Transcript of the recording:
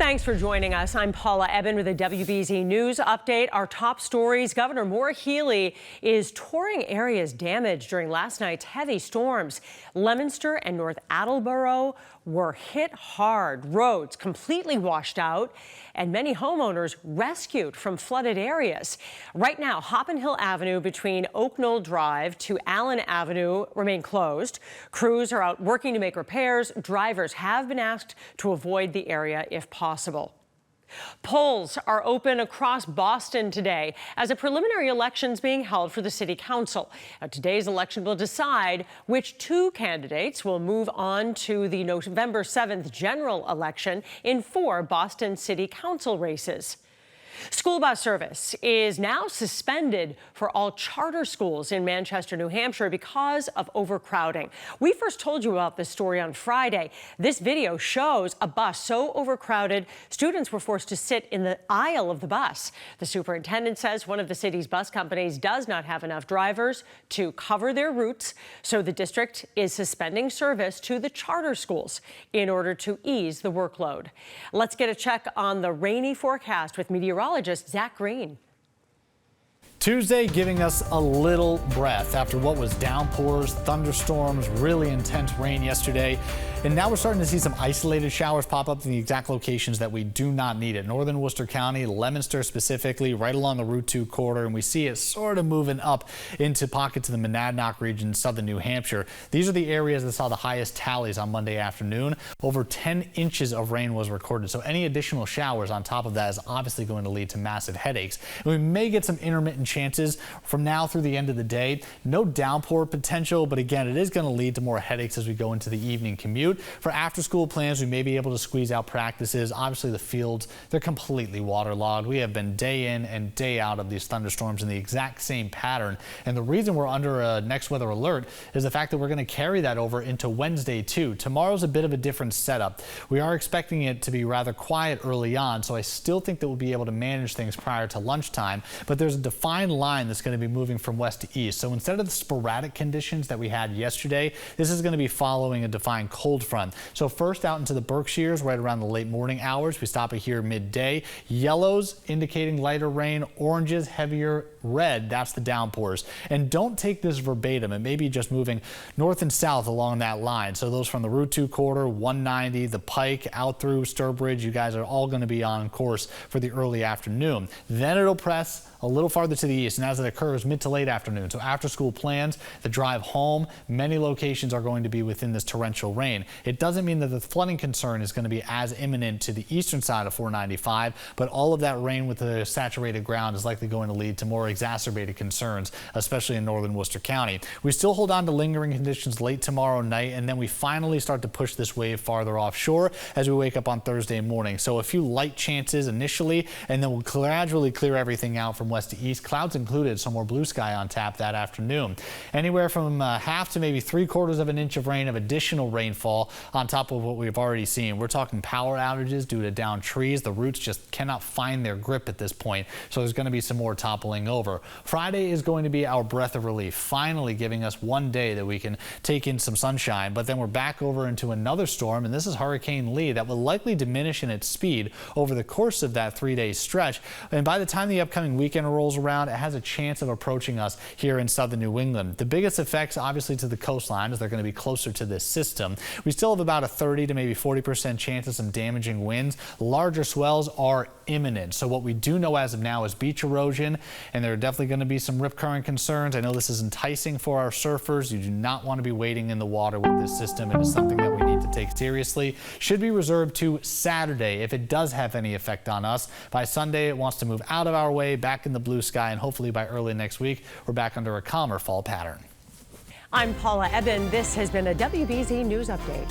Thanks for joining us. I'm Paula Eben with a WBZ News update. Our top stories: Governor Healey is touring areas damaged during last night's heavy storms. Leominster and North Attleboro were hit hard. Roads completely washed out and many homeowners rescued from flooded areas. Right now, Hoppin Hill Avenue between Oak Knoll Drive to Allen Avenue remain closed. Crews are out working to make repairs. Drivers have been asked to avoid the area if possible. Polls are open across Boston today as a preliminary election is being held for the city council. Now, today's election will decide which two candidates will move on to the November 7th general election in 4 Boston city council races. School bus service is now suspended for all charter schools in Manchester, New Hampshire because of overcrowding. We first told you about this story on Friday. This video shows a bus so overcrowded, students were forced to sit in the aisle of the bus. The superintendent says one of the city's bus companies does not have enough drivers to cover their routes, so the district is suspending service to the charter schools in order to ease the workload. Let's get a check on the rainy forecast with meteorologist Zach Green. Tuesday giving us a little breath after what was downpours, thunderstorms, really intense rain yesterday. And now we're starting to see some isolated showers pop up in the exact locations that we do not need it. Northern Worcester County, Leominster specifically, right along the Route 2 corridor. And we see it sort of moving up into pockets of the Monadnock region, southern New Hampshire. These are the areas that saw the highest tallies on Monday afternoon. Over 10 inches of rain was recorded. So any additional showers on top of that is obviously going to lead to massive headaches. And we may get some intermittent chances from now through the end of the day. No downpour potential, but again, it is going to lead to more headaches as we go into the evening commute. For after school plans, we may be able to squeeze out practices. Obviously, the fields, they're completely waterlogged. We have been day in and day out of these thunderstorms in the exact same pattern. And the reason we're under a next weather alert is the fact that we're going to carry that over into Wednesday too. Tomorrow's a bit of a different setup. We are expecting it to be rather quiet early on, so I still think that we'll be able to manage things prior to lunchtime. But there's a defined line that's going to be moving from west to east. So instead of the sporadic conditions that we had yesterday, this is going to be following a defined cold front. So first out into the Berkshires right around the late morning hours. We stop it here midday. Yellows indicating lighter rain, oranges heavier, red, that's the downpours. And don't take this verbatim. It may be just moving north and south along that line. So those from the Route 2 corridor, 190, the Pike, out through Sturbridge, you guys are all going to be on course for the early afternoon. Then it'll press a little farther to the east, and as it occurs mid to late afternoon. So after school plans, the drive home, many locations are going to be within this torrential rain. It doesn't mean that the flooding concern is going to be as imminent to the eastern side of 495, but all of that rain with the saturated ground is likely going to lead to more exacerbated concerns, especially in northern Worcester County. We still hold on to lingering conditions late tomorrow night, and then we finally start to push this wave farther offshore as we wake up on Thursday morning. So a few light chances initially, and then we'll gradually clear everything out from west to east. Clouds included, some more blue sky on tap that afternoon. Anywhere from half to maybe 3/4 of an inch of rain of additional rainfall on top of what we've already seen. We're talking power outages due to downed trees. The roots just cannot find their grip at this point. So there's going to be some more toppling over. Friday is going to be our breath of relief, finally giving us one day that we can take in some sunshine. But then we're back over into another storm, and this is Hurricane Lee that will likely diminish in its speed over the course of that 3-day stretch. And by the time the upcoming weekend rolls around, it has a chance of approaching us here in southern New England. The biggest effects obviously to the coastline as they're going to be closer to this system. We still have about a 30 to maybe 40% chance of some damaging winds. Larger swells are imminent. So what we do know as of now is beach erosion, and there are definitely going to be some rip current concerns. I know this is enticing for our surfers. You do not want to be wading in the water with this system. It is something that we need to take seriously. Should be reserved to Saturday if it does have any effect on us. By Sunday, it wants to move out of our way, back in the blue sky, and hopefully by early next week, we're back under a calmer fall pattern. I'm Paula Eben. This has been a WBZ News Update.